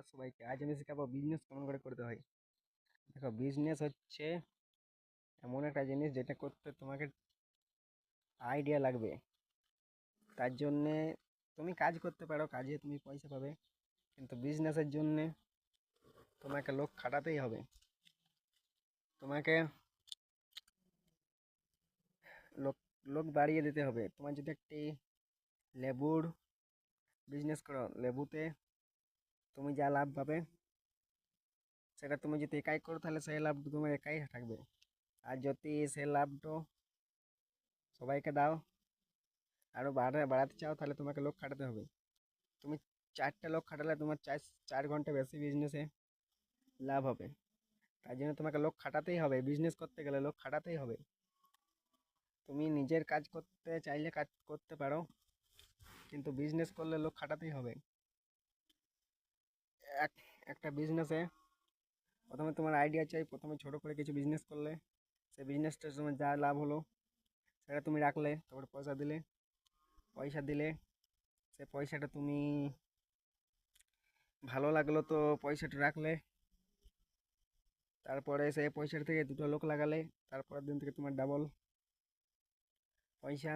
নমস্কার সবাইকে। আজ আমি শেখাবো বিজনেস কেমন করে করতে হয়। দেখো, বিজনেস হচ্ছে এমন একটা জিনিস যেটা করতে তোমাকে আইডিয়া লাগবে। তার জন্যে তুমি কাজ করতে পারো, কাজে তুমি পয়সা পাবে, কিন্তু বিজনেসের জন্যে তোমাকে লোক খাটাতেই হবে। তোমাকে লোক লোক বাড়িয়ে দিতে হবে। তোমার যদি একটি লেবুর বিজনেস করো, লেবুতে তুমি যা লাভ পাবে সেটা তুমি যদি একাই করো তাহলে সেই লাভ তোমার একাই থাকবে। আর যদি সেই লাভটা সবাইকে দাও, আরও বাড়াতে চাও, তাহলে তোমাকে লোক খাটাতে হবে। তুমি 4টা লোক খাটালে তোমার 4 ঘন্টা বেশি বিজনেসে লাভ হবে। তাই জন্য তোমাকে লোক খাটাতেই হবে। বিজনেস করতে গেলে লোক খাটাতেই হবে। তুমি নিজের কাজ করতে চাইলে কাজ করতে পারো, কিন্তু বিজনেস করলে লোক খাটাতেই হবে। এক একটা বিজনেসে প্রথমে তোমার আইডিয়া চাই। প্রথমে ছোট করে কিছু বিজনেস করলে সেই বিজনেসটা তোমার যা লাভ হলো সেটা তুমি রাখলে, তারপরে পয়সা দিলে সে পয়সাটা তুমি ভালো লাগলো তো পয়সাটা রাখলে, তারপরে সেই পয়সাটা থেকে দুটো লোক লাগালে, তারপরের দিন থেকে তোমার ডাবল পয়সা।